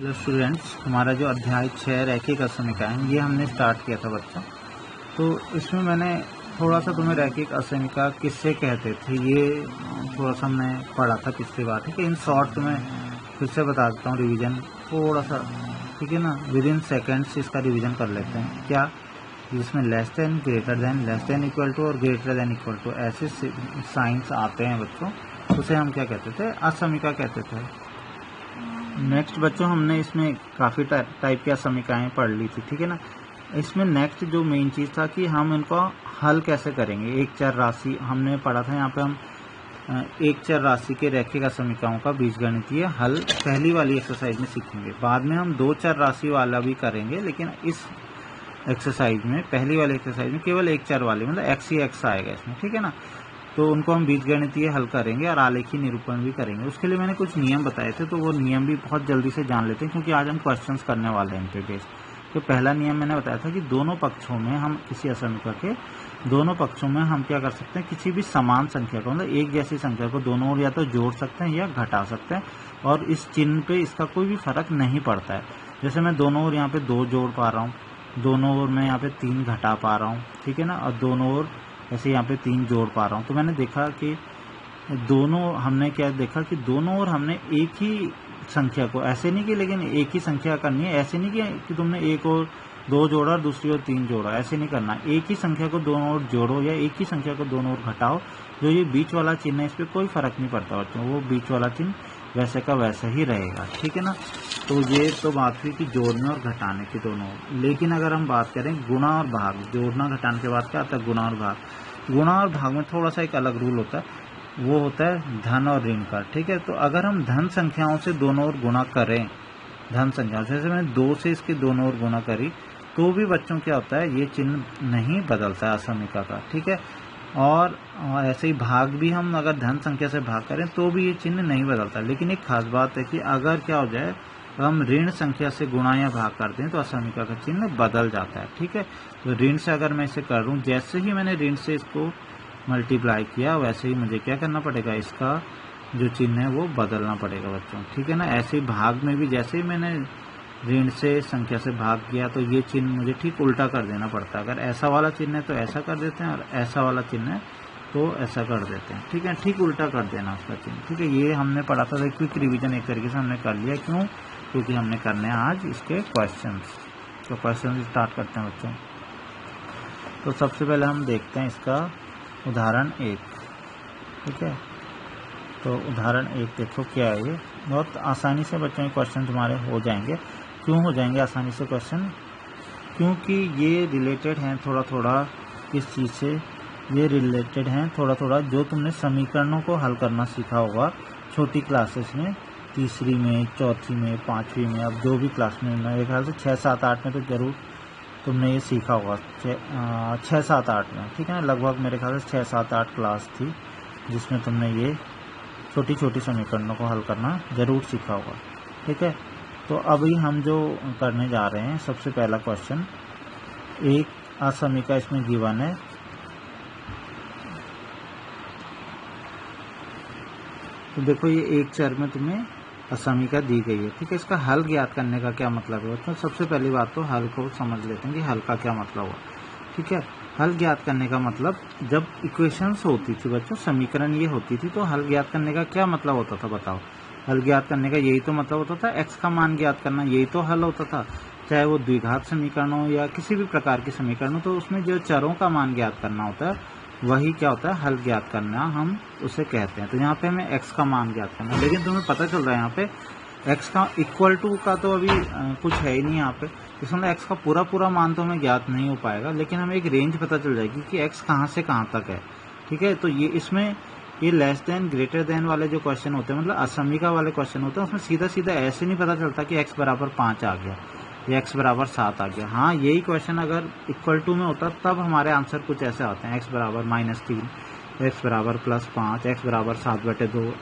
Hello students, हमारा जो अध्याय 6 रैखिक असमीकरण है ये हमने स्टार्ट किया था बच्चों। तो इसमें मैंने थोड़ा सा तुम्हें रैखिक असमीकरण किससे कहते थे ये थोड़ा सा हमने पढ़ा था पिछली बार। ठीक है, इन शॉर्ट तुम्हें फिर से बता देता हूँ रिवीजन थोड़ा सा। ठीक है ना, विद इन सेकेंड्स इसका रिवीजन कर लेते हैं। क्या जिसमें less than, greater than, less than equal to और ग्रेटर देन इक्वल टू ऐसे साइंस आते हैं बच्चों, उसे हम क्या कहते थे? असमीकरण कहते थे। नेक्स्ट बच्चों, हमने इसमें काफ़ी टाइप की असमीकरणाएं पढ़ ली थी। ठीक है ना, इसमें नेक्स्ट जो मेन चीज़ था कि हम इनको हल कैसे करेंगे। एक चर राशि हमने पढ़ा था, यहाँ पे हम एक चर राशि के रैखिक असमीकरणों का बीजगणितीय हल पहली वाली एक्सरसाइज में सीखेंगे। बाद में हम दो चर राशि वाला भी करेंगे, लेकिन इस एक्सरसाइज में, पहली वाली एक्सरसाइज में केवल एक चर वाले, मतलब एक्स ही एक्स आएगा इसमें। ठीक है ना, तो उनको हम बीजगणितीय हल करेंगे और आलेखी निरूपण भी करेंगे। उसके लिए मैंने कुछ नियम बताए थे, तो वो नियम भी बहुत जल्दी से जान लेते हैं, क्योंकि आज हम क्वेश्चंस करने वाले हैं इन पे बेस। तो पहला नियम मैंने बताया था कि दोनों पक्षों में हम किसी असमीकरण के दोनों पक्षों में हम क्या कर सकते हैं, किसी भी समान संख्या को, मतलब एक जैसी संख्या को दोनों ओर या तो जोड़ सकते हैं या घटा सकते हैं, और इस चिन्ह पे इसका कोई भी फर्क नहीं पड़ता है। जैसे मैं दोनों ओर यहाँ पे 2 जोड़ पा रहा हूँ, दोनों ओर मैं यहाँ पे 3 घटा पा रहा हूँ। ठीक है ना, और दोनों ओर ऐसे यहाँ पे 3 जोड़ पा रहा हूँ। तो मैंने देखा कि हमने क्या देखा कि दोनों ओर हमने एक ही संख्या को, ऐसे नहीं कि लेकिन एक ही संख्या करनी है, ऐसे नहीं कि तुमने एक और 2 जोड़ा और दूसरी ओर 3 जोड़ा, ऐसे नहीं करना। एक ही संख्या को दोनों ओर जोड़ो या एक ही संख्या को दोनों ओर घटाओ। जो ये बीच वाला चिन्ह है इस पर कोई फर्क नहीं पड़ता बच्चों, वो बीच वाला चिन्ह वैसे का वैसा ही रहेगा। ठीक है ना, तो ये तो बात हुई कि जोड़ने और घटाने की दोनों। लेकिन अगर हम बात करें गुणा और भाग, जोड़ना घटाने के बाद क्या आता है? गुणा और भाग। गुणा और भाग में थोड़ा सा एक अलग रूल होता है, वो होता है धन और ऋण का। ठीक है, तो अगर हम धन संख्याओं से दोनों ओर गुणा करें, धन संख्याओं से, जैसे मैंने 2 से इसके दोनों ओर गुणा करी, तो भी बच्चों क्या होता है, ये चिन्ह नहीं बदलता है असमीकरण का। ठीक है, और ऐसे ही भाग भी हम अगर धन संख्या से भाग करें तो भी ये चिन्ह नहीं बदलता। लेकिन एक खास बात है कि अगर क्या हो जाए, हम ऋण संख्या से गुणा या भाग करते हैं तो असमीकरण का चिन्ह बदल जाता है। ठीक है, तो ऋण से अगर मैं इसे कर दूं, जैसे ही मैंने ऋण से इसको मल्टीप्लाई किया, वैसे ही मुझे क्या करना पड़ेगा, इसका जो चिन्ह है वो बदलना पड़ेगा बच्चों। ठीक है ना, ऐसे ही भाग में भी जैसे ही मैंने ऋण से संख्या से भाग किया तो ये चिन्ह मुझे ठीक उल्टा कर देना पड़ता है। अगर ऐसा वाला चिन्ह है तो ऐसा कर देते हैं, और ऐसा वाला चिन्ह है तो ऐसा कर देते हैं। ठीक है, ठीक उल्टा कर देना उसका चिन्ह। ठीक है, ये हमने पढ़ा था, क्विक रिवीजन एक तरीके से हमने कर लिया। क्यों? क्योंकि हमने करने हैं आज इसके क्वेश्चंस। तो क्वेश्चन स्टार्ट करते हैं बच्चों। तो सबसे पहले हम देखते हैं इसका उदाहरण 1। ठीक है, तो उदाहरण 1 देखो क्या है। ये बहुत आसानी से बच्चों के क्वेश्चन तुम्हारे हो जाएंगे। क्यों हो जाएंगे आसानी से क्वेश्चन? क्योंकि ये रिलेटेड हैं थोड़ा थोड़ा किस चीज़ से, ये रिलेटेड हैं थोड़ा थोड़ा जो तुमने समीकरणों को हल करना सीखा होगा छोटी क्लासेस में, तीसरी में, चौथी में, पाँचवीं में, अब जो भी क्लास में, मेरे ख्याल से 6, 7, 8 में तो ज़रूर तुमने ये सीखा होगा। 6, 7, 8 में। ठीक है ना, लगभग मेरे ख्याल से 6, 7, 8 क्लास थी जिसमें तुमने ये छोटी छोटी समीकरणों को हल करना ज़रूर सीखा होगा। ठीक है, तो अभी हम जो करने जा रहे हैं, सबसे पहला क्वेश्चन, एक असमीकरण इसमें गिवन है। तो देखो ये एक चर में तुम्हें असमीकरण दी गई है। ठीक है, इसका हल ज्ञात करने का क्या मतलब है बच्चों? सबसे पहली बात तो हल को समझ लेते हैं कि हल का क्या मतलब हुआ। ठीक है, हल ज्ञात करने का मतलब, जब इक्वेशंस होती थी बच्चों, समीकरण ये होती थी, तो हल ज्ञात करने का क्या मतलब होता था बताओ? हल ज्ञात करने का यही तो मतलब होता था, एक्स का मान ज्ञात करना, यही तो हल होता था। चाहे वो द्विघात समीकरण हो या किसी भी प्रकार के समीकरण हो, तो उसमें जो चरों का मान ज्ञात करना होता है वही क्या होता है, हल ज्ञात करना हम उसे कहते हैं। तो यहाँ पे हमें एक्स का मान ज्ञात करना, लेकिन तुम्हें पता चल रहा है यहाँ पे एक्स का इक्वल टू का तो अभी कुछ है ही नहीं यहाँ पे, इसमें एक्स का पूरा मान तो हमें ज्ञात नहीं हो पाएगा, लेकिन हमें एक रेंज पता चल जाएगी कि एक्स कहाँ से कहाँ तक है। ठीक है, तो ये इसमें ये लेस देन, ग्रेटर देन वाले जो क्वेश्चन होते हैं, मतलब असमीकरण वाले क्वेश्चन होते हैं, उसमें सीधा सीधा ऐसे नहीं पता चलता कि एक्स बराबर 5 आ गया या एक्स बराबर 7 आ गया। हाँ, यही क्वेश्चन अगर इक्वल टू में होता तब हमारे आंसर कुछ ऐसे आते हैं, एक्स बराबर -3, एक्स बराबर +5, एक्स बराबर 7/2,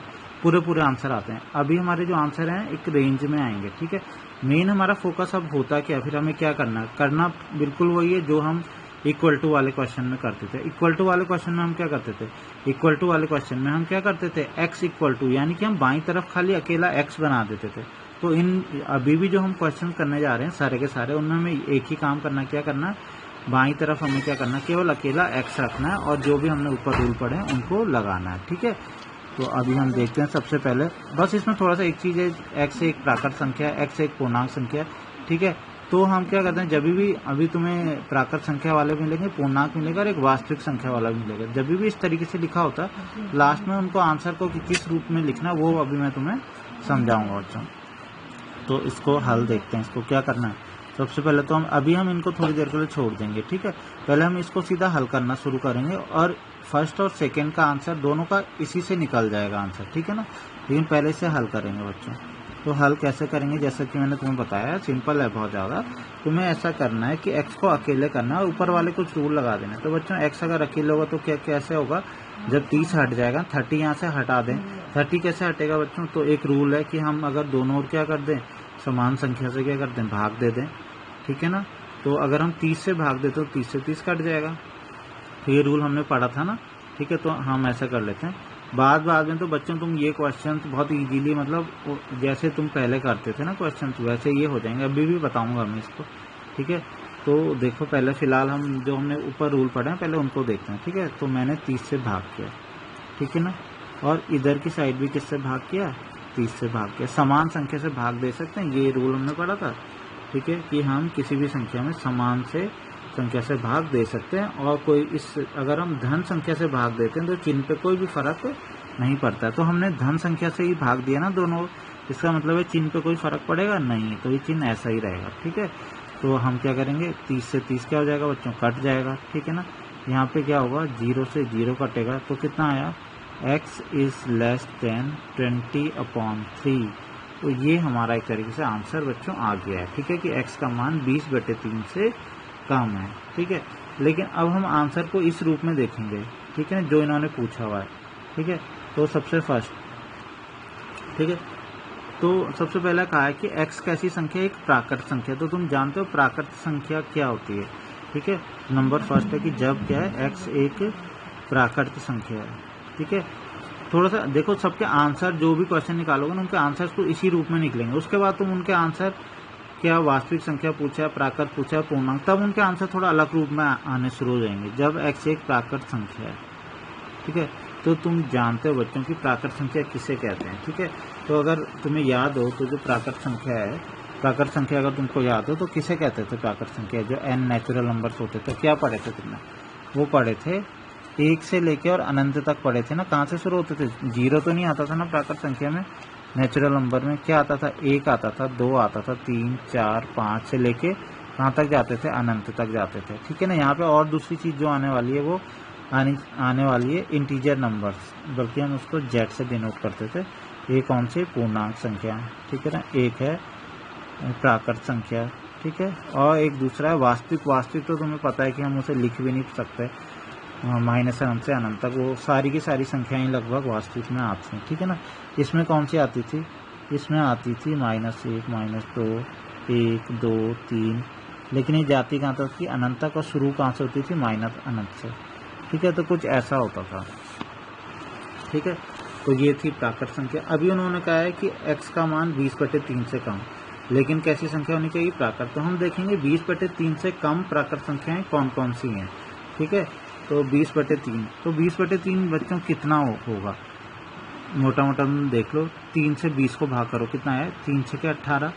पूरे आंसर आते हैं। अभी हमारे जो आंसर हैं एक रेंज में आएंगे। ठीक है, मेन हमारा फोकस अब होता क्या, फिर हमें क्या करना बिल्कुल वही है जो हम इक्वल टू वाले क्वेश्चन में करते थे। इक्वल टू वाले क्वेश्चन में हम क्या करते थे, इक्वल टू वाले क्वेश्चन में हम क्या करते थे, एक्स इक्वल टू, यानी कि हम बाईं तरफ खाली अकेला एक्स बना देते थे। तो इन अभी भी जो हम क्वेश्चन करने जा रहे हैं सारे के सारे, उनमें हमें एक ही काम करना, क्या करना है, बाईं तरफ हमें क्या करना है, केवल अकेला x रखना है और जो भी हमने ऊपर रूल पढ़े हैं उनको लगाना है। ठीक है, तो अभी हम देखते हैं। सबसे पहले बस इसमें थोड़ा सा एक चीज़ है, x एक प्राकृत संख्या है, x एक पूर्णांक संख्या है। ठीक है, तो हम क्या करते हैं, जब भी अभी तुम्हें प्राकृत संख्या वाले मिलेंगे, पूर्णांक मिलेगा और एक वास्तविक संख्या वाला मिलेगा। जब भी इस तरीके से लिखा होता है, लास्ट में उनको आंसर को किस रूप में लिखना वो अभी मैं तुम्हें समझाऊंगा बच्चों। तो इसको हल देखते हैं, इसको क्या करना है। सबसे पहले तो हम इनको थोड़ी देर के लिए छोड़ देंगे। ठीक है, पहले हम इसको सीधा हल करना शुरू करेंगे और फर्स्ट और सेकंड का आंसर दोनों का इसी से निकल जाएगा आंसर। ठीक है ना, लेकिन पहले से हल करेंगे बच्चों। तो हल कैसे करेंगे, जैसा कि मैंने तुम्हें बताया, सिंपल है बहुत ज़्यादा। तुम्हें ऐसा करना है कि x को अकेले करना है और ऊपर वाले कुछ रूल लगा देना है। तो बच्चों x अगर अकेले होगा तो क्या कैसे होगा, जब 30 हट जाएगा, 30 यहाँ से हटा दें। 30 कैसे हटेगा बच्चों, तो एक रूल है कि हम अगर दोनों ओर क्या कर दें, समान संख्या से क्या कर दें, भाग दे दें। ठीक है ना, तो अगर हम 30 से भाग दें तो 30 से 30 कट जाएगा। तो ये रूल हमने पढ़ा था ना। ठीक है, तो हम ऐसा कर लेते हैं। बाद में तो बच्चों तुम ये क्वेश्चन बहुत इजीली, मतलब जैसे तुम पहले करते थे ना क्वेश्चन, वैसे ये हो जाएंगे। अभी भी बताऊंगा मैं इसको। ठीक है, तो देखो पहले फिलहाल हम जो हमने ऊपर रूल पढ़े हैं पहले उनको देखते हैं। ठीक है, तो मैंने 30 से भाग किया। ठीक है ना, और इधर की साइड भी किससे भाग किया, 30 से भाग किया। समान संख्या से भाग दे सकते हैं, ये रूल हमने पढ़ा था। ठीक है, कि हम किसी भी संख्या में समान से संख्या से भाग दे सकते हैं। और कोई अगर हम धन संख्या से भाग देते हैं तो चिन्ह पे कोई भी फर्क नहीं पड़ता है। तो हमने धन संख्या से ही भाग दिया ना दोनों, इसका मतलब है चिन्ह पे कोई फर्क पड़ेगा नहीं, तो ये चिन्ह ऐसा ही रहेगा। ठीक है, तो हम क्या करेंगे, 30 से 30 क्या हो जाएगा बच्चों, कट जाएगा। ठीक है ना, यहाँ पे क्या होगा, 0 से 0 कटेगा तो कितना आया, x इज लेस देन 20/3। तो ये हमारा एक तरीके से आंसर बच्चों आ गया है। ठीक है, कि x का मान 20/3 से कम है। ठीक है, लेकिन अब हम आंसर को इस रूप में देखेंगे। ठीक है, जो इन्होंने पूछा हुआ है। ठीक है, तो सबसे फर्स्ट, ठीक है, तो सबसे पहला कहा है कि x कैसी संख्या, एक प्राकृत संख्या। तो तुम जानते हो प्राकृत संख्या क्या होती है। ठीक है, नंबर फर्स्ट है कि जब क्या है, x एक प्राकृत संख्या है। ठीक है, थोड़ा सा देखो, सबके आंसर जो भी क्वेश्चन निकालोगे ना, उनके आंसर्स तो इसी रूप में निकलेंगे। उसके बाद तुम उनके आंसर, क्या वास्तविक संख्या पूछा है, प्राकृत पूछा है, पूर्णांक, तब उनके आंसर थोड़ा अलग रूप में आने शुरू हो जाएंगे जब x एक प्राकृत संख्या है। ठीक है, तो तुम जानते हो बच्चों की प्राकृत संख्या किसे कहते हैं। ठीक है, तो अगर तुम्हें याद हो तो जो प्राकृत संख्या है, प्राकृत संख्या अगर तुमको याद हो तो किसे कहते थे प्राकृत संख्या, जो n नेचुरल नंबर्स होते थे। क्या पढ़े थे तुमने, वो पढ़े थे 1 से लेके और अनंत तक पढ़े थे ना। कहाँ से शुरू होते थे, 0 तो नहीं आता था ना प्राकृत संख्या में। नेचुरल नंबर में क्या आता था, 1 आता था, 2 आता था, 3, 4, 5 से लेके कहाँ तक जाते थे, अनंत तक जाते थे। ठीक है ना, यहाँ पे और दूसरी चीज़ जो आने वाली है वो आने वाली है इंटीजर नंबर्स, बल्कि हम उसको z से डिनोट करते थे। ये कौन सी, पूर्णांक संख्या। ठीक है ना, एक है प्राकृत संख्या। ठीक है, और एक दूसरा है वास्तविक। वास्तविक तो तुम्हें पता है कि हम उसे लिख भी नहीं सकते, माइनस अनंत से अनंत तक वो सारी की सारी संख्याएं लगभग वास्तविक में आती हैं। ठीक है ना, इसमें कौन सी आती थी, इसमें आती थी -1, -2, 1, 2, 3, लेकिन ये जाती कहाँ तक थी, अनंत तक, और शुरू कहाँ से होती थी, माइनस अनंत से। ठीक है, तो कुछ ऐसा होता था। ठीक है, तो ये थी प्राकृत संख्या। अभी उन्होंने कहा है कि x का मान 20/3 से कम, लेकिन कैसी संख्या होनी चाहिए, प्राकृत। तो हम देखेंगे 20/3 से कम प्राकृत संख्याएं कौन कौन सी हैं। ठीक है, तो 20/3, तो 20/3 बच्चों कितना होगा, मोटा मोटा देख लो, 3 से 20 को भाग करो, कितना है, 3 6 के 18।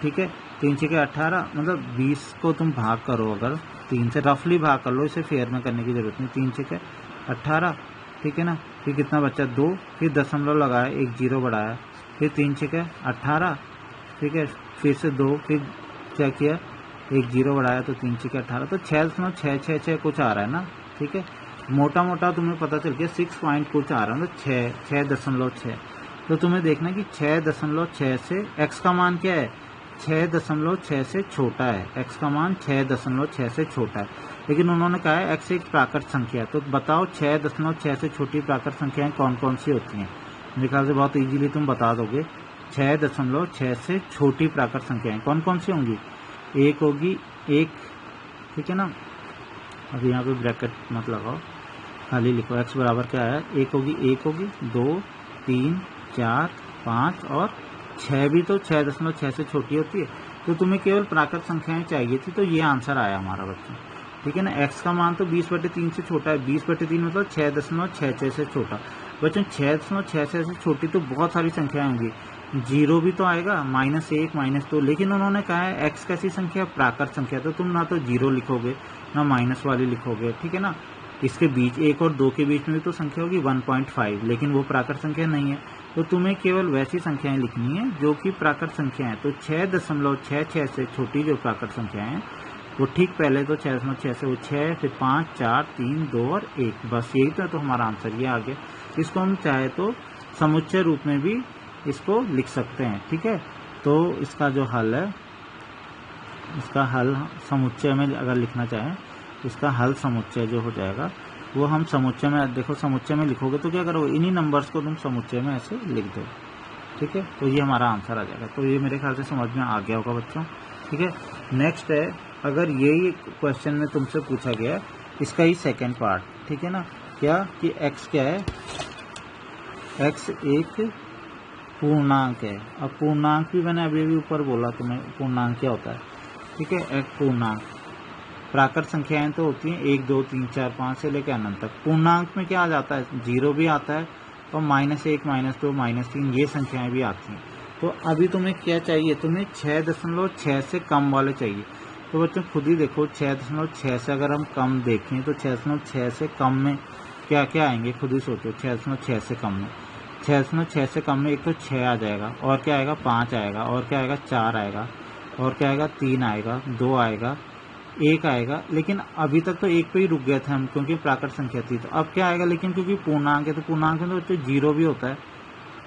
ठीक है, 3 6 के 18, मतलब 20 को तुम भाग करो, अगर 3 से रफली भाग कर लो, इसे फेयर में करने की जरूरत नहीं। 3 6 के 18। ठीक है ना, फिर कितना बचा, 2, फिर दशमलव लगाया, एक 0 बढ़ाया, फिर 3 6 के 18। ठीक है, फिर से 2, फिर क्या किया, एक 0 बढ़ाया, तो 3 6 के 18, तो 6.666 कुछ आ रहा है ना। ठीक है, मोटा मोटा तुम्हें पता चल गया 6 पॉइंट कुछ आ रहा है, तो 6.6। तो तुम्हें देखना कि 6.6 से x का मान क्या है, 6.6 से छोटा है। x का मान 6.6 से छोटा है, लेकिन उन्होंने कहा है x एक प्राकृत संख्या है। तो बताओ 6.6 से छोटी प्राकृत संख्याएं कौन कौन सी होती हैं। मेरे ख्याल से बहुत इजीली तुम बता दोगे। 6.6 से छोटी प्राकृत संख्याएं कौन कौन सी होंगी, एक होगी 1। ठीक है ना, अब यहाँ पे ब्रैकेट मत लगाओ, खाली लिखो x बराबर क्या है, 1 होगी, 2, 3, 4, 5 और 6 भी तो 6.6 से छोटी होती है, तो तुम्हें केवल प्राकृत संख्याएं चाहिए थी, तो ये आंसर आया हमारा बच्चों। ठीक है ना, x का मान तो 20/3 से छोटा है, 20/3 मतलब 6.66 से छोटा। बच्चों 6.66 से छोटी तो बहुत सारी संख्याएं होंगी, जीरो भी तो आएगा, -1 -2, लेकिन उन्होंने कहा है x कैसी संख्या, प्राकृत संख्या, तो तुम ना तो जीरो लिखोगे ना माइनस वाली लिखोगे। ठीक है ना, इसके बीच 1 और 2 के बीच में भी तो संख्या होगी 1.5, लेकिन वो प्राकृत संख्या नहीं है, तो तुम्हें केवल वैसी संख्याएं लिखनी है जो कि प्राकृत संख्या है। तो 6.66 से छोटी जो प्राकृत संख्याएं हैं वो ठीक पहले तो 6.6 से वो 6, फिर 5, 4, 3, 2 और 1, बस यही तो हमारा आंसर ये आ गया। इसको हम चाहे तो समुच्चय रूप में भी इसको लिख सकते हैं। ठीक है, तो इसका जो हल है, इसका हल समुच्चय में अगर लिखना चाहें, इसका हल समुच्चय जो हो जाएगा वो हम समुच्चय में, देखो समुच्चय में लिखोगे तो क्या करोगे, इन्हीं नंबर्स को तुम समुच्चय में ऐसे लिख दो। ठीक है, तो ये हमारा आंसर आ जाएगा। तो ये मेरे ख्याल से समझ में आ गया होगा बच्चों। ठीक है, नेक्स्ट है, अगर यही क्वेश्चन में तुमसे पूछा गया इसका ही सेकेंड पार्ट, ठीक है ना, क्या कि x क्या है, x एक पूर्णांक है। अब पूर्णांक भी मैंने अभी ऊपर बोला तुम्हें, पूर्णांक क्या होता है। ठीक है, एक पूर्णांक, प्राकृत संख्याएं तो होती हैं 1, 2, 3, 4, 5 से लेकर अनंत तक। पूर्णांक में क्या आ जाता है, जीरो भी आता है और -1, -2, -3 ये संख्याएं भी आती हैं। तो अभी तुम्हें क्या चाहिए, तुम्हें 6.6 से कम वाले चाहिए। तो बच्चों खुद ही देखो, 6.6 से अगर हम कम देखें तो 6.6 से कम में क्या क्या आएंगे, खुद ही सोचो। 6.6 से कम में, 6.6 से कम में एक तो 6 आ जाएगा, और क्या आएगा, 5 आएगा, और क्या आएगा, 4 आएगा, और क्या आएगा, 3 आएगा, 2 आएगा, 1 आएगा। लेकिन अभी तक तो 1 पे ही रुक गए थे हम, क्योंकि प्राकृत संख्या थी। तो अब क्या आएगा, लेकिन क्योंकि पूर्णांक है तो पूर्णांक में तो बच्चों जीरो भी होता है,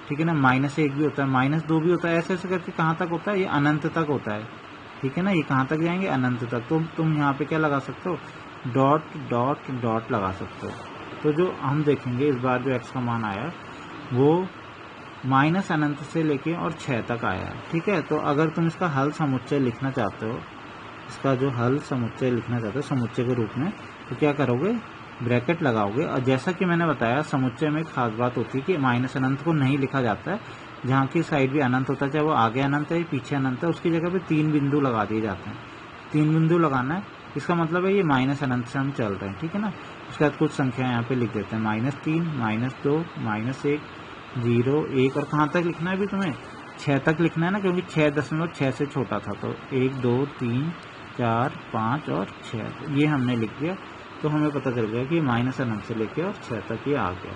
ठीक है ना, -1 भी होता है, -2 भी होता है, ऐसे ऐसे करके कहाँ तक होता है, ये अनंत तक होता है। ठीक है ना, ये कहाँ तक जाएंगे, अनंत तक। तो तुम यहाँ पे क्या लगा सकते हो, डॉट डॉट डॉट लगा सकते हो। तो जो हम देखेंगे इस बार जो x का मान आया वो माइनस अनंत से लेके और 6 तक आया है। ठीक है, तो अगर तुम इसका हल समुच्चय लिखना चाहते हो, इसका जो हल समुच्चय लिखना चाहते हो समुच्चय के रूप में, तो क्या करोगे, ब्रैकेट लगाओगे। और जैसा कि मैंने बताया समुच्चय में एक खास बात होती है कि माइनस अनंत को नहीं लिखा जाता है, जहाँ की साइड भी अनंत होता है, चाहे वो आगे अनंत है पीछे अनंत है, उसकी जगह पे 3 बिंदु लगा दिए जाते हैं। 3 बिंदु लगाना है, इसका मतलब है ये माइनस अनंत से हम चल रहे हैं। ठीक है ना, उसके बाद कुछ संख्या यहाँ पे लिख देते हैं, -3, -2, -1, 0, 1, और कहाँ तक लिखना है अभी तुम्हें, 6 तक लिखना है ना, क्योंकि 6.6 से छोटा था। तो 1, 2, 3, 4, 5 और 6 ये हमने लिख दिया। तो हमें पता चल गया कि माइनस अनंत से लेके और 6 तक ये आ गया।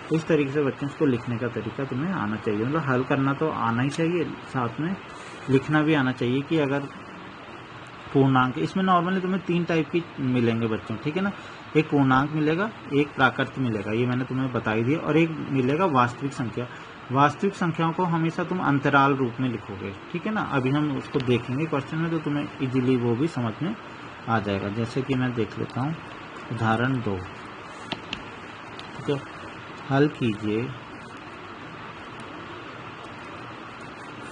तो इस तरीके से बच्चों इसको लिखने का तरीका तुम्हें आना चाहिए, मतलब हल करना तो आना ही चाहिए, साथ में लिखना भी आना चाहिए। कि अगर पूर्णांक, इसमें नॉर्मली तुम्हें 3 टाइप की मिलेंगे बच्चों, ठीक है ना, एक पूर्णांक मिलेगा, एक प्राकृत मिलेगा, ये मैंने तुम्हें बता ही दिया, और एक मिलेगा वास्तविक संख्या। वास्तविक संख्याओं को हमेशा तुम अंतराल रूप में लिखोगे। ठीक है ना, अभी हम उसको देखेंगे क्वेश्चन में, तो तुम्हें इजीली वो भी समझ में आ जाएगा। जैसे कि मैं देख लेता हूँ उदाहरण 2। ठीक है, हल कीजिए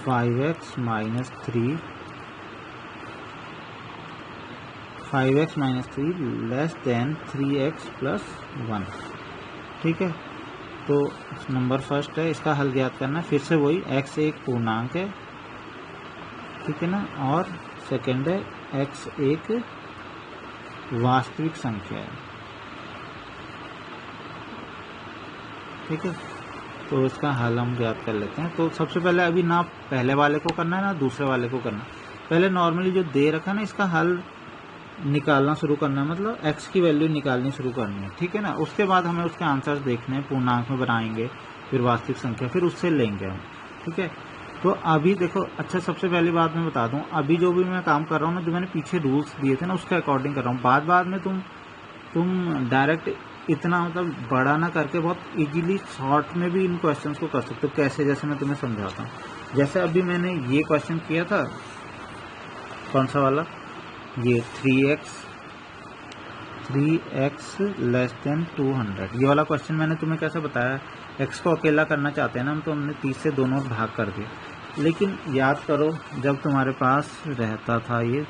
5x - 3 लेस देन 3x + 1। ठीक है, तो नंबर फर्स्ट है, इसका हल ज्ञात करना है। फिर से वही, x एक पूर्णांक है, ठीक है ना, और सेकंड है x एक वास्तविक संख्या है। ठीक है, तो इसका हल हम ज्ञात कर लेते हैं। तो सबसे पहले अभी ना पहले वाले को करना है ना दूसरे वाले को करना है। पहले नॉर्मली जो दे रखा है ना, इसका हल निकालना शुरू करना है, मतलब x की वैल्यू निकालनी शुरू करनी है। ठीक है ना, उसके बाद हमें उसके आंसर्स देखने हैं, पूर्णांक में बनाएंगे, फिर वास्तविक संख्या, फिर उससे लेंगे हम। ठीक है, तो अभी देखो, अच्छा सबसे पहली बात मैं बता दूं, अभी जो भी मैं काम कर रहा हूँ ना, जो मैंने पीछे रूल्स दिए थे ना, उसके अकॉर्डिंग कर रहा हूँ। बाद में तुम डायरेक्ट इतना मतलब बड़ा ना करके बहुत इजीली शॉर्ट में भी इन क्वेश्चंस को कर सकते हो। कैसे, जैसे मैं तुम्हें समझाता हूँ। जैसे अभी मैंने ये क्वेश्चन किया था, कौन सा वाला, ये 3x लेस देन 200, ये वाला क्वेश्चन मैंने तुम्हें कैसे बताया, x को अकेला करना चाहते हैं ना हम, तो हमने 30 से दोनों भाग कर दिया। लेकिन याद करो, जब तुम्हारे पास रहता था ये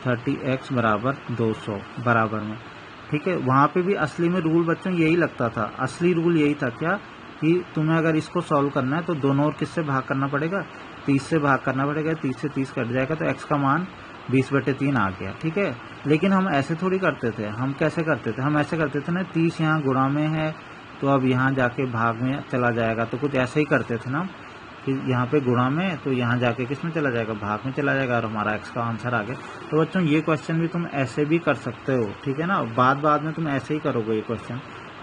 30x = 200 बराबर में, ठीक है, वहाँ पे भी असली में रूल बच्चों यही लगता था। असली रूल यही था क्या, कि तुम्हें अगर इसको सॉल्व करना है तो दोनों ओर किससे भाग करना पड़ेगा, 30 से भाग करना पड़ेगा, 30 से 30 कट जाएगा तो x का मान 20/3 आ गया। ठीक है, लेकिन हम ऐसे थोड़ी करते थे, हम कैसे करते थे, हम ऐसे करते थे ना, 30 यहाँ गुणा में है तो अब यहाँ जाके भाग में चला जाएगा, तो कुछ ऐसे ही करते थे ना कि यहाँ पे गुणा में तो यहाँ जाके किस में चला जाएगा, भाग में चला जाएगा और हमारा x का आंसर आ गया। तो बच्चों ये क्वेश्चन भी तुम ऐसे भी कर सकते हो। ठीक है ना, बाद में तुम ऐसे ही करोगे ये क्वेश्चन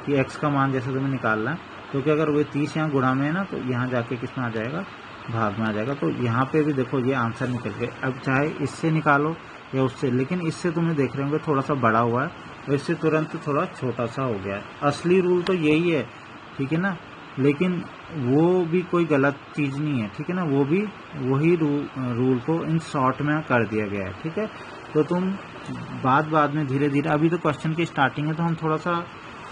कि x का मान जैसे तुम्हें निकालना है, क्योंकि अगर वो 30 यहाँ गुणा में है ना तो यहाँ जाके किस में आ जाएगा, भाग में आ जाएगा। तो यहाँ पे भी देखो ये आंसर निकल गया। अब चाहे इससे निकालो या उससे, लेकिन इससे तुम्हें देख रहे होंगे थोड़ा सा बड़ा हुआ है और इससे तुरंत थोड़ा छोटा सा हो गया है। असली रूल तो यही है, ठीक है ना, लेकिन वो भी कोई गलत चीज़ नहीं है। ठीक है ना, वो भी वही रूल को इन शॉर्ट में कर दिया गया है। ठीक है, तो तुम बाद में धीरे धीरे, अभी तो क्वेश्चन की स्टार्टिंग है तो हम थोड़ा सा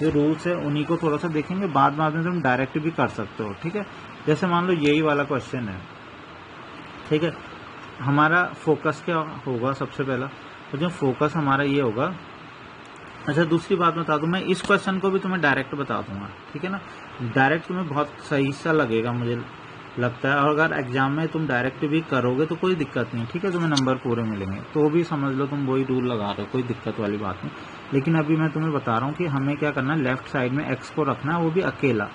जो रूल्स है उन्हीं को थोड़ा सा देखेंगे, बाद में तुम डायरेक्ट भी कर सकते हो। ठीक है, जैसे मान लो यही वाला क्वेश्चन है। ठीक है, हमारा फोकस क्या होगा सबसे पहला, तो जो फोकस हमारा ये होगा। अच्छा, दूसरी बात बता दूं, मैं इस क्वेश्चन को भी तुम्हें डायरेक्ट बता दूंगा। ठीक है ना, डायरेक्ट तुम्हें बहुत सही सा लगेगा मुझे लगता है, और अगर एग्जाम में तुम डायरेक्ट भी करोगे तो कोई दिक्कत नहीं। ठीक है, तुम्हें नंबर पूरे मिलेंगे, तो भी समझ लो तुम वही रूल लगा रहे हो, कोई दिक्कत वाली बात नहीं। लेकिन अभी मैं तुम्हें बता रहा हूँ कि हमें क्या करना है, लेफ्ट साइड में x को रखना है, वो भी अकेला।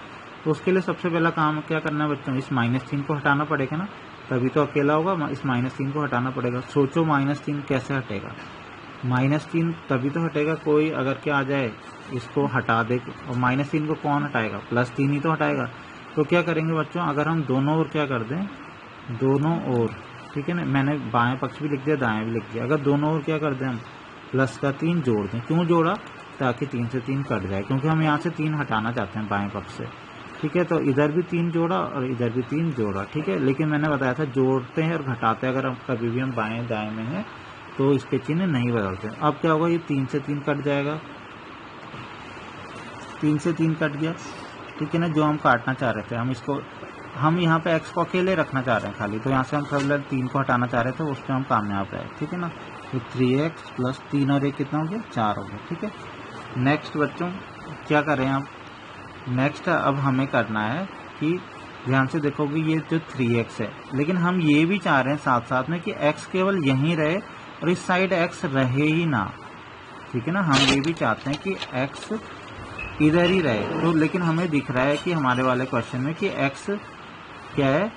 तो उसके लिए सबसे पहला काम क्या करना है बच्चों, इस -3 को हटाना पड़ेगा ना, तभी तो अकेला होगा। इस -3 को हटाना पड़ेगा। सोचो -3 कैसे हटेगा, -3 तभी तो हटेगा, कोई अगर क्या आ जाए इसको हटा दे, और -3 को कौन हटाएगा, +3 ही तो हटाएगा। तो क्या करेंगे बच्चों, अगर हम दोनों ओर क्या कर दें, दोनों ओर, ठीक है ना, मैंने बाएं पक्ष भी लिख दिया, दाएं भी लिख दिया, अगर दोनों ओर क्या कर दें हम +3 जोड़ दें। क्यों जोड़ा, ताकि 3 से 3 कट जाए, क्योंकि हम यहाँ से 3 हटाना चाहते हैं बाएं पक्ष से। ठीक है, तो इधर भी 3 जोड़ा और इधर भी 3 जोड़ा। ठीक है, लेकिन मैंने बताया था जोड़ते हैं और घटाते हैं, अगर हम कभी भी हम बाएं दाएं में हैं तो इसके चिन्ह नहीं बदलते। अब क्या होगा, ये 3 से 3 कट जाएगा, 3 से 3 कट गया। ठीक है ना, जो हम काटना चाह रहे थे, हम यहाँ पे x को अकेले रखना चाह रहे हैं खाली, तो यहाँ से हम फिलहाल 3 को हटाना चाह रहे थे, उस पर हम कामयाब रहे। ठीक है ना, तो 3x + 3 और 1 कितना हो गया, 4 हो गया। ठीक है, नेक्स्ट बच्चों क्या करें आप, नेक्स्ट अब हमें करना है कि ध्यान से देखोगे ये जो 3x है, लेकिन हम ये भी चाह रहे हैं साथ साथ में कि x केवल यहीं रहे और इस साइड x रहे ही ना। ठीक है ना, हम ये भी चाहते हैं कि x इधर ही रहे, तो लेकिन हमें दिख रहा है कि हमारे वाले क्वेश्चन में कि x क्या है,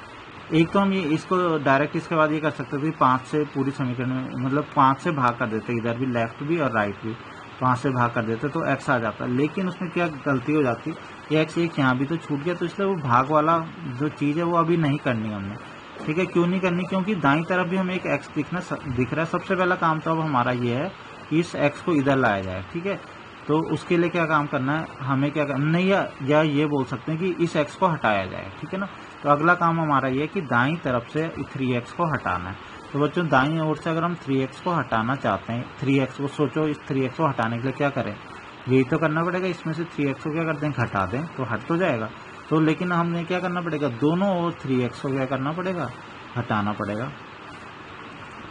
एक तो हम ये इसको डायरेक्ट इसके बाद ये कर सकते थे 5 से पूरी समीकरण में, मतलब 5 से भाग कर देते, इधर भी लेफ्ट भी और राइट भी 5 से भाग कर देते तो x आ जाता। लेकिन उसमें क्या गलती हो जाती, ये x एक यहाँ भी तो छूट गया, तो इसलिए वो भाग वाला जो चीज़ है वो अभी नहीं करनी हमने। ठीक है, क्यों नहीं करनी, क्योंकि दाईं तरफ भी हमें एक x दिख रहा है। सबसे पहला काम तो अब हमारा ये है कि इस x को इधर लाया जाए। ठीक है, तो उसके लिए क्या काम करना है, हमें क्या करना नहीं, या ये बोल सकते हैं कि इस x को हटाया जाए। ठीक है ना, तो अगला काम हमारा ये है कि दाईं तरफ से 3x को हटाना है। तो बच्चों दाईं ओर से अगर हम 3x को हटाना चाहते हैं, 3x को सोचो, इस 3x को हटाने के लिए क्या करें, यही तो करना पड़ेगा, इसमें से 3x को क्या करते हैं, घटा दें, तो हट तो जाएगा। तो लेकिन हमने क्या करना पड़ेगा, दोनों ओर 3x को क्या करना पड़ेगा, हटाना पड़ेगा।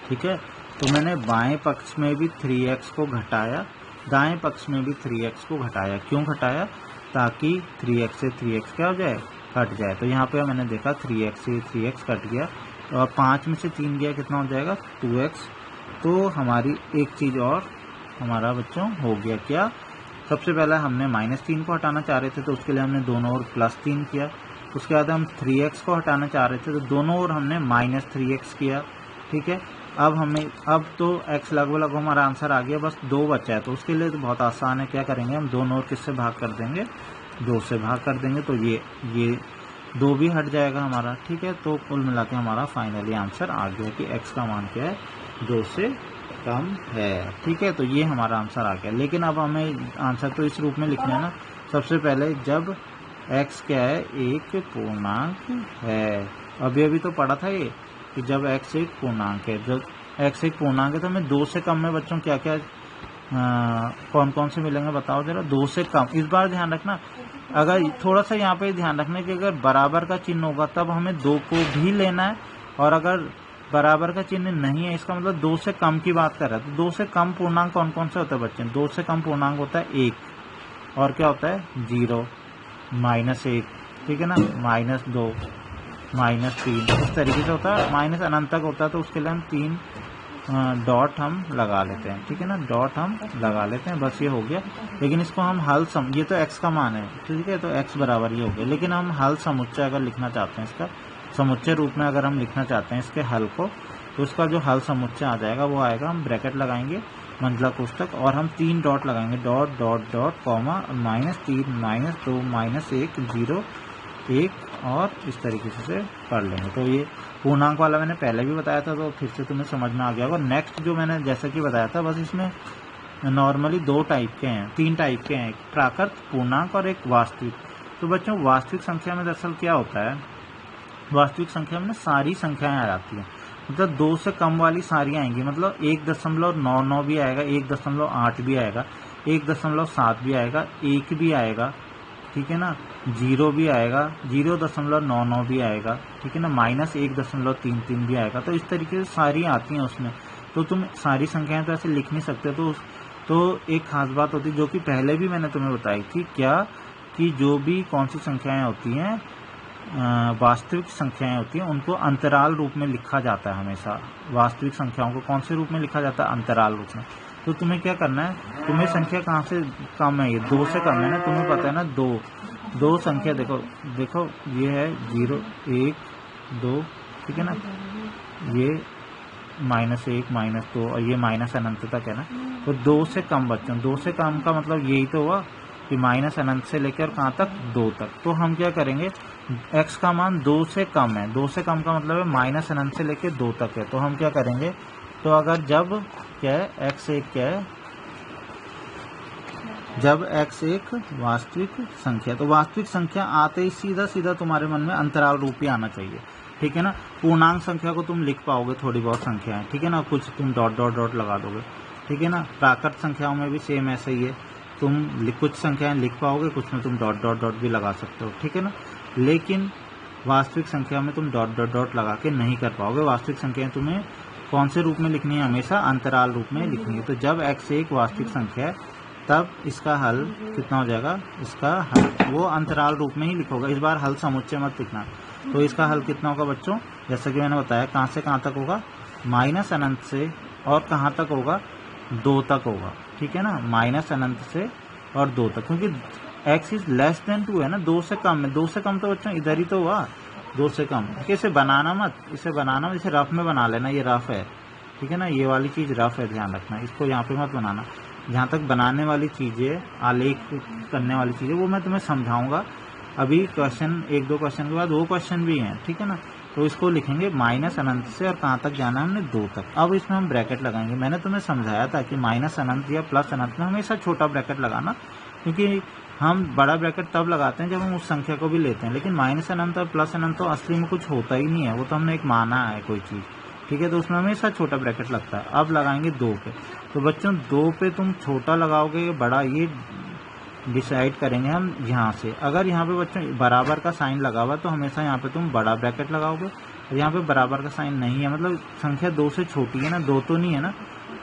ठीक है, तो मैंने बाएं पक्ष में भी 3x को घटाया, दाएं पक्ष में भी 3x को घटाया। क्यों घटाया, ताकि 3x से 3x क्या हो जाए, कट जाए। तो यहाँ पे मैंने देखा 3x से 3x कट गया और 5 में से 3 गया, कितना हो जाएगा, 2x। तो हमारी एक चीज़ और हमारा बच्चों हो गया, क्या, सबसे पहला हमने -3 को हटाना चाह रहे थे, तो उसके लिए हमने दोनों ओर +3 किया। उसके बाद हम 3x को हटाना चाह रहे थे, तो दोनों ओर हमने -3x किया। ठीक है, अब तो x लगभग हमारा आंसर आ गया, बस 2 बचा है, तो उसके लिए तो बहुत आसान है। क्या करेंगे, हम दोनों ओर किससे भाग कर देंगे, 2 से भाग कर देंगे, तो ये 2 भी हट जाएगा हमारा। ठीक है, तो कुल मिला के हमारा फाइनली आंसर आ गया कि x का मान क्या है, 2 से कम है। ठीक है, तो ये हमारा आंसर आ गया। लेकिन अब हमें आंसर तो इस रूप में लिखना है ना, सबसे पहले जब x क्या है, एक पूर्णांक है। अभी तो पढ़ा था ये कि जब x एक पूर्णांक है, जब x एक पूर्णांक है तो हमें 2 से कम में बच्चों क्या क्या कौन कौन से मिलेंगे बताओ जरा। 2 से कम, इस बार ध्यान रखना, अगर थोड़ा सा यहाँ पे ध्यान रखना कि अगर बराबर का चिन्ह होगा तब हमें 2 को भी लेना है, और अगर बराबर का चिन्ह नहीं है इसका मतलब 2 से कम की बात कर रहा है। तो 2 से कम पूर्णांक कौन कौन से होता है बच्चे, 2 से कम पूर्णांक होता है 1, और क्या होता है 0, -1, ठीक है ना, -2, -3 इस तरीके से होता है। माइनस अनंत तक होता है तो उसके लिए हम 3 डॉट हम लगा लेते हैं, ठीक है ना, डॉट हम लगा लेते हैं, बस ये हो गया। लेकिन इसको हम हल ये तो x का मान है, ठीक है, तो x बराबर ये हो गया। लेकिन हम हल समुच्चय अगर लिखना चाहते हैं, इसका समुच्चय रूप में अगर हम लिखना चाहते हैं इसके हल को, तो इसका जो हल समुच्चय आ जाएगा वो आएगा, हम ब्रैकेट लगाएंगे मंझला कोष्ठक और हम 3 डॉट लगाएंगे, डॉट डॉट डॉट कॉमा -3 -2 -1 0 1 और इस तरीके से कर लेंगे। तो ये पूर्णांक वाला मैंने पहले भी बताया था, तो फिर से तुम्हें समझ में आ गया होगा। नेक्स्ट जो मैंने जैसा कि बताया था, बस इसमें नॉर्मली 2 टाइप के हैं, 3 टाइप के हैं, एक प्राकृत, पूर्णांक और एक वास्तविक। तो बच्चों वास्तविक संख्या में दरअसल क्या होता है, वास्तविक संख्या में सारी संख्याएं आ जाती हैं, मतलब 2 से कम वाली सारी आएंगी, मतलब 1.99 भी आएगा, 1.8 भी आएगा, 1.7 भी आएगा, 1 भी आएगा, ठीक है ना, 0 भी आएगा, 0.99 भी आएगा, ठीक है ना, -1.33 भी आएगा। तो इस तरीके से सारी आती हैं उसमें। तो तुम सारी संख्याएं तो ऐसे लिख नहीं सकते। तो एक खास बात होती है जो कि पहले भी मैंने तुम्हें बताई थी, क्या कि जो भी कौन सी संख्याएं होती हैं, वास्तविक संख्याएं होती हैं, उनको अंतराल रूप में लिखा जाता है हमेशा। वास्तविक संख्याओं को कौन से रूप में लिखा जाता है, अंतराल रूप में। तो तुम्हें क्या करना है, तुम्हें संख्या कहाँ से कम है, ये 2 से कम है ना, तुम्हें पता है ना, 2 संख्या देखो ये है 0 1 2, ठीक है ना, ये -1 -2 और ये माइनस अनंत तक है ना। तो 2 से कम बच्चों, 2 से कम का मतलब यही तो हुआ कि माइनस अनंत से लेकर कहाँ तक, 2 तक। तो हम क्या करेंगे, x का मान 2 से कम है, 2 से कम का मतलब है माइनस अनंत से लेकर 2 तक है। तो हम क्या करेंगे, तो अगर जब क्या है, x एक क्या है, जब x एक वास्तविक संख्या, तो वास्तविक संख्या आते ही सीधा सीधा तुम्हारे मन में अंतराल रूप ही आना चाहिए, ठीक है ना। पूर्णांक संख्या को तुम लिख पाओगे, थोड़ी बहुत संख्याएं, ठीक है ना, कुछ तुम डॉट डॉट डॉट लगा दोगे, ठीक है ना। प्राकृत संख्याओं में भी सेम ऐसा ही है, तुम कुछ संख्याएं लिख पाओगे, कुछ में तुम डॉट डॉट डॉट भी लगा सकते हो, ठीक है ना। लेकिन वास्तविक संख्या में तुम डॉट डॉट डॉट लगा के नहीं कर पाओगे। वास्तविक संख्याएं तुम्हें कौन से रूप में लिखनी है, हमेशा अंतराल रूप में लिखनी है। तो जब x एक वास्तविक संख्या है, तब इसका हल कितना हो जाएगा, इसका हल वो अंतराल रूप में ही लिखोगे, इस बार हल समुच्चय मत लिखना। तो इसका हल कितना होगा बच्चों, जैसा कि मैंने बताया, कहाँ से कहाँ तक होगा, माइनस अनंत से और कहाँ तक होगा, 2 तक होगा, ठीक है ना, माइनस अनंत से और 2 तक, क्योंकि x इज लेस देन 2 है ना, 2 से कम है। 2 से कम तो बच्चों इधर ही तो हुआ, 2 से कम। इसे बनाना मत, इसे रफ में बना लेना, ये रफ है, ठीक है ना, ये वाली चीज़ रफ है, ध्यान रखना, इसको यहाँ पे मत बनाना। जहाँ तक बनाने वाली चीज़ें, आलेख करने वाली चीज़ें, वो मैं तुम्हें समझाऊंगा अभी क्वेश्चन, 1-2 क्वेश्चन के बाद वो क्वेश्चन भी हैं, ठीक है ना। तो इसको लिखेंगे माइनस अनंत से और कहाँ तक जाना है हमने, 2 तक। अब इसमें हम ब्रैकेट लगाएंगे। मैंने तुम्हें समझाया था कि माइनस अनंत या प्लस अनंत में हमेशा छोटा ब्रैकेट लगाना, क्योंकि हम बड़ा ब्रैकेट तब लगाते हैं जब हम उस संख्या को भी लेते हैं। लेकिन माइनस अनंत और प्लस अनंत तो असली में कुछ होता ही नहीं है, वो तो हमने एक माना है कोई चीज़, ठीक है, तो उसमें हमेशा छोटा ब्रैकेट लगता है। अब लगाएंगे 2 पे। तो बच्चों 2 पे तुम छोटा लगाओगे या बड़ा, ये डिसाइड करेंगे हम यहाँ से। अगर यहाँ पे बच्चों बराबर का साइन लगा हुआ तो हमेशा यहाँ पे तुम बड़ा ब्रैकेट लगाओगे, और यहाँ पे बराबर का साइन नहीं है, मतलब संख्या 2 से छोटी है ना, 2 तो नहीं है ना,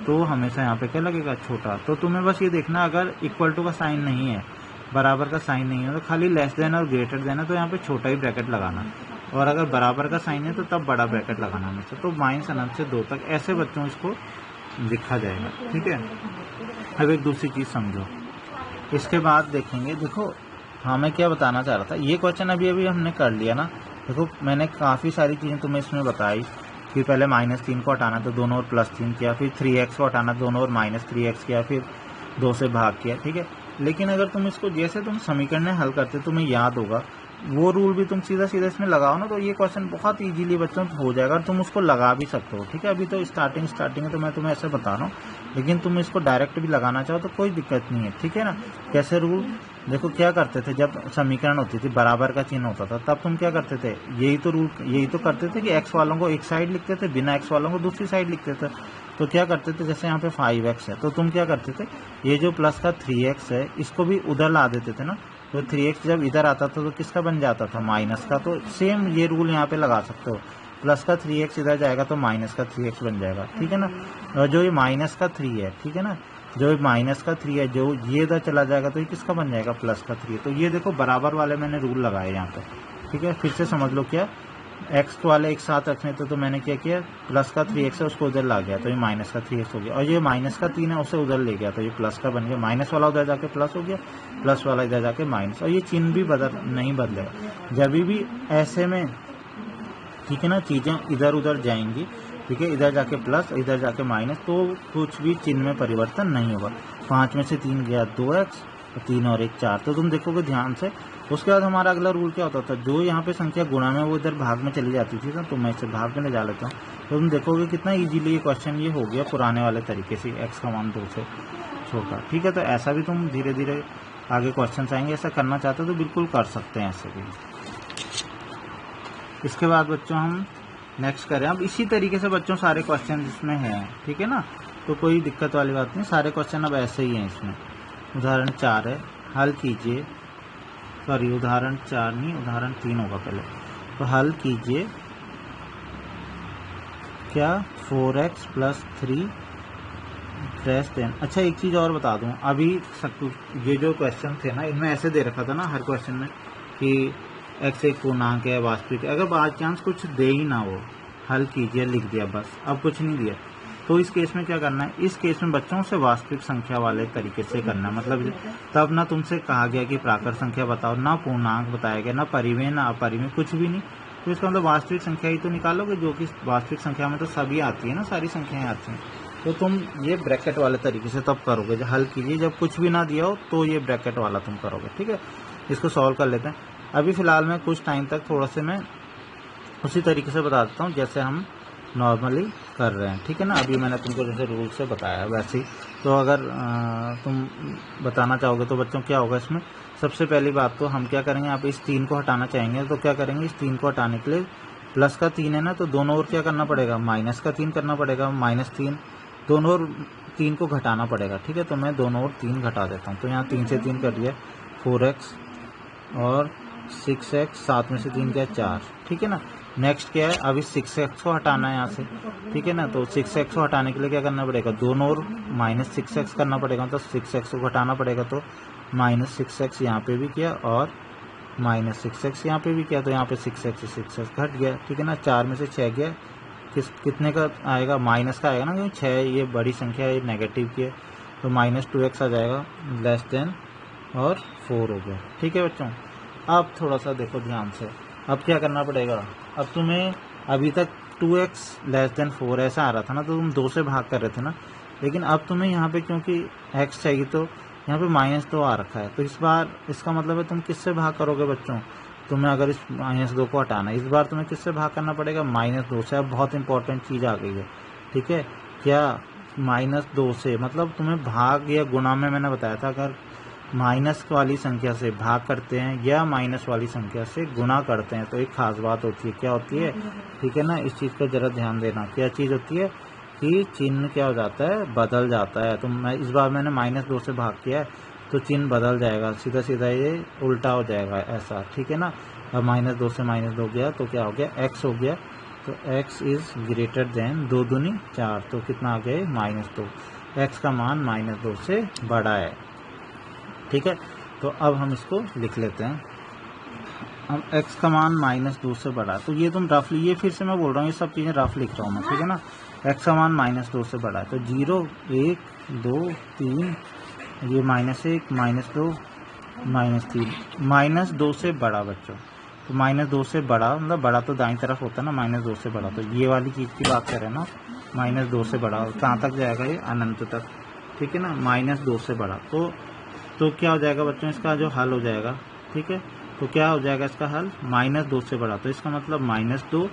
तो हमेशा यहाँ पे क्या लगेगा, छोटा। तो तुम्हें बस ये देखना, अगर इक्वल टू का साइन नहीं है, बराबर का साइन नहीं है, तो खाली लेस देन और ग्रेटर देन है, तो यहाँ पे छोटा ही ब्रैकेट लगाना, और अगर बराबर का साइन है तो तब बड़ा ब्रैकेट लगाना हमेशा। तो माइनस अनंत से 2 तक ऐसे बच्चों इसको लिखा जाएगा, ठीक है। अब एक दूसरी चीज़ समझो, इसके बाद देखेंगे, देखो हाँ मैं क्या बताना चाह रहा था, ये क्वेश्चन अभी हमने कर लिया ना। देखो मैंने काफ़ी सारी चीज़ें तुम्हें इसमें बताई कि पहले -3 को हटाना तो दोनों ओर +3 किया, फिर 3x को हटाना दोनों ओर -3x किया, फिर 2 से भाग किया, ठीक है। लेकिन अगर तुम इसको जैसे तुम समीकरण हल करते तुम्हें याद होगा, वो रूल भी तुम सीधा सीधा इसमें लगाओ ना, तो ये क्वेश्चन बहुत इजीली बच्चों हो जाएगा, और तुम उसको लगा भी सकते हो, ठीक है। अभी तो स्टार्टिंग है तो मैं तुम्हें ऐसे बता रहा हूँ, लेकिन तुम इसको डायरेक्ट भी लगाना चाहो तो कोई दिक्कत नहीं है, ठीक है ना। कैसे रूल, देखो क्या करते थे, जब समीकरण होती थी, बराबर का चिन्ह होता था, तब तुम क्या करते थे, यही तो करते थे कि x वालों को एक साइड लिखते थे, बिना x वालों को दूसरी साइड लिखते थे। तो क्या करते थे, जैसे यहाँ पे 5x है, तो तुम क्या करते थे, ये जो प्लस का 3x है, इसको भी उधर ला देते थे ना। तो 3x जब इधर आता था तो किसका बन जाता था, माइनस का। तो सेम ये रूल यहाँ पे लगा सकते हो, प्लस का 3x इधर जाएगा तो माइनस का 3x बन जाएगा, ठीक है ना। और जो ये माइनस का 3 है, ठीक है ना, जो माइनस का 3 है, जो ये इधर चला जाएगा तो ये किसका बन जाएगा, प्लस का 3। तो ये देखो बराबर वाले मैंने रूल लगाए यहाँ पे, ठीक है। फिर से समझ लो क्या, एक्स वाले एक साथ रखने थे तो मैंने क्या किया, प्लस का 3x है उसको उधर ला गया तो ये माइनस का 3x हो गया, और ये माइनस का 3 है उसे उधर ले गया तो ये प्लस का बन गया, माइनस वाला उधर जाके प्लस हो गया, प्लस वाला इधर जाके माइनस, और ये चिन्ह भी नहीं बदलेगा जब भी ऐसे में, ठीक है ना, चीज़ें इधर उधर जाएंगी, ठीक है, इधर जाके प्लस इधर जाके माइनस, तो कुछ भी चिन्ह में परिवर्तन नहीं होगा। 5 में से 3 गया 2x, 3 और 1 4, तो तुम देखोगे ध्यान से। उसके बाद हमारा अगला रूल क्या होता था, जो यहाँ पे संख्या गुणा में वो इधर भाग में चली जाती थी ना, तो मैं इसे भाग में ले जा लेता हूँ, तो तुम देखोगे कितना इजीली ये क्वेश्चन ये हो गया पुराने वाले तरीके से, x का मान 2 से छोटा, ठीक है। तो ऐसा भी तुम धीरे धीरे आगे क्वेश्चन आएंगे, ऐसा करना चाहते हो तो बिल्कुल कर सकते हैं ऐसे भी। इसके बाद बच्चों हम नेक्स्ट करें, अब इसी तरीके से बच्चों सारे क्वेश्चन इसमें हैं, ठीक है ना, तो कोई दिक्कत वाली बात नहीं, सारे क्वेश्चन अब ऐसे ही हैं इसमें। उदाहरण 4 है, हल कीजिए, सॉरी उदाहरण 4 नहीं, उदाहरण 3 होगा पहले, तो हल कीजिए क्या 4x + 3 + 10। अच्छा एक चीज़ और बता दूं, अभी ये जो क्वेश्चन थे ना इनमें ऐसे दे रखा था ना हर क्वेश्चन में कि x एक पूर्णांक है वास्तविक, अगर बाई चांस कुछ दे ही ना हो, हल कीजिए लिख दिया बस, अब कुछ नहीं दिया, तो इस केस में क्या करना है, इस केस में बच्चों से वास्तविक संख्या वाले तरीके से करना है। मतलब तब ना तुमसे कहा गया कि प्राकृत संख्या बताओ, ना पूर्णांक बताया गया, ना परिमेय ना अपरिमेय, कुछ भी नहीं, तो इसका मतलब वास्तविक संख्या ही तो निकालोगे, जो कि वास्तविक संख्या में तो सभी आती है ना, सारी संख्याएं आती हैं, तो तुम ये ब्रैकेट वाले तरीके से तब करोगे, जब हल कीजिए, जब कुछ भी ना दिया हो तो ये ब्रैकेट वाला तुम करोगे, ठीक है। इसको सॉल्व कर लेते हैं। अभी फिलहाल मैं कुछ टाइम तक थोड़ा से मैं उसी तरीके से बता देता हूँ जैसे हम नॉर्मली कर रहे हैं, ठीक है ना। अभी मैंने तुमको जैसे रूल से बताया वैसे ही, तो अगर तुम बताना चाहोगे तो बच्चों क्या होगा इसमें, सबसे पहली बात तो हम क्या करेंगे, आप इस 3 को हटाना चाहेंगे तो क्या करेंगे, इस 3 को हटाने के लिए प्लस का 3 है ना, तो दोनों ओर क्या करना पड़ेगा, माइनस का 3 करना पड़ेगा, -3, दोनों ओर 3 को घटाना पड़ेगा, ठीक है। तो मैं दोनों ओर 3 घटा देता हूँ, तो यहाँ 3 से 3 कर दिया 4x और 6x, 7 में से 3 क्या 4, ठीक है ना। नेक्स्ट क्या है, अभी 6x को हटाना है यहाँ से, ठीक है ना, तो 6x को हटाने के लिए क्या करना पड़ेगा, दोनों ओर -6x करना पड़ेगा, तो 6x को घटाना पड़ेगा, तो -6x यहाँ पे भी किया और -6x यहाँ पे भी किया, तो यहाँ पे 6x घट गया, ठीक है ना। 4 में से 6 गया, कितने का आएगा, माइनस का आएगा ना, क्योंकि 6 ये बड़ी संख्या है, ये नेगेटिव की है, तो -2x आ जाएगा, लेस देन और 4 हो गया, ठीक है बच्चों। अब थोड़ा सा देखो ध्यान से, अब क्या करना पड़ेगा, अब तुम्हें अभी तक 2x < 4 ऐसा आ रहा था ना, तो तुम 2 से भाग कर रहे थे ना, लेकिन अब तुम्हें यहाँ पे क्योंकि x चाहिए तो यहाँ पे -2 आ रखा है, तो इस बार इसका मतलब है तुम किससे भाग करोगे बच्चों, तुम्हें अगर इस -2 को हटाना है, इस बार तुम्हें किससे भाग करना पड़ेगा, -2 से। अब बहुत इंपॉर्टेंट चीज़ आ गई है, ठीक है, क्या -2 से, मतलब तुम्हें भाग या गुणा में मैंने बताया था, अगर माइनस वाली संख्या से भाग करते हैं या माइनस वाली संख्या से गुणा करते हैं तो एक खास बात होती है, क्या होती है, ठीक है ना, इस चीज़ पर जरा ध्यान देना, क्या चीज़ होती है कि चिन्ह क्या हो जाता है, बदल जाता है। तो मैं इस बार मैंने -2 से भाग किया है तो चिन्ह बदल जाएगा, सीधा सीधा ये उल्टा हो जाएगा ऐसा, ठीक है ना। अब -2 से -2 गया तो क्या हो गया, x हो गया, तो x इज़ ग्रेटर देन 2 दूनी 4, तो कितना आ गया -2, x का मान -2 से बड़ा है, ठीक है। तो अब हम इसको लिख लेते हैं, हम x का मान -2 से बड़ा, तो ये तुम रफली, ये फिर से मैं बोल रहा हूँ, ये सब चीज़ें रफ लिख रहा हूँ मैं, ठीक है ना। x का मान -2 से बड़ा है, तो 0 1 2 3, ये -1 -2 -3, -2 से बड़ा बच्चों, तो -2 से बड़ा मतलब बड़ा तो दाईं तरफ होता है ना, -2 से बड़ा, तो ये वाली चीज़ की बात करें ना, -2 से बड़ा कहाँ तक जाएगा, ये अनंत तक, ठीक है ना, -2 से बड़ा, तो क्या हो जाएगा बच्चों, इसका जो हल हो जाएगा, ठीक है, तो क्या हो जाएगा इसका हल, -2 से बड़ा, तो इसका मतलब -2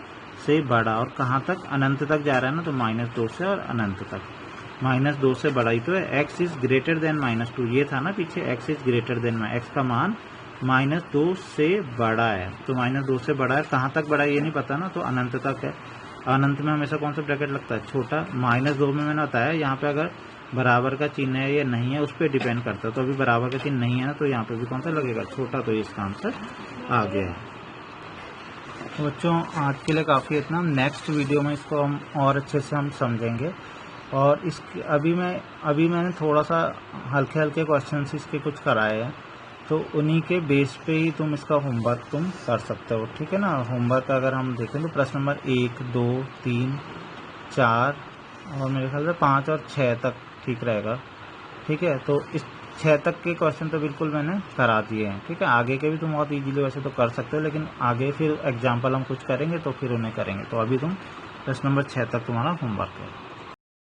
से बड़ा, और कहाँ तक, अनंत तक जा रहा है ना, तो -2 से और अनंत तक, -2 से बड़ा ही तो है, x इज ग्रेटर देन -2, ये था ना पीछे, x is greater than, x का मान -2 से बड़ा है, तो -2 से बड़ा है, कहाँ तक बड़ा है ये नहीं पता ना, तो अनंत तक है। अनंत में हमेशा कौन सा ब्रैकेट लगता है, छोटा। -2 में मैंने बताया यहाँ पे अगर बराबर का चिन्ह है या नहीं है उस पर डिपेंड करता है, तो अभी बराबर का चिन्ह नहीं है ना, तो यहाँ पे भी कौन सा लगेगा, छोटा, तो ये इसका आंसर आ गया है। तो बच्चों आज के लिए काफ़ी इतना, नेक्स्ट वीडियो में इसको हम और अच्छे से हम समझेंगे, और इस अभी मैंने थोड़ा सा हल्के क्वेश्चन इसके कुछ कराए हैं, तो उन्हीं के बेस पे ही तुम इसका होमवर्क तुम कर सकते हो, ठीक है ना। होमवर्क अगर हम देखें तो प्रश्न नंबर 1, 2, 3, 4 और मेरे ख्याल से 5 और 6 तक ठीक रहेगा, ठीक है। तो इस 6 तक के क्वेश्चन तो बिल्कुल मैंने करा दिए हैं, ठीक है। आगे के भी तुम बहुत ईजीली वैसे तो कर सकते हो, लेकिन आगे फिर एग्जाम्पल हम कुछ करेंगे तो फिर उन्हें करेंगे। तो अभी तुम प्रश्न नंबर 6 तक तुम्हारा होमवर्क है।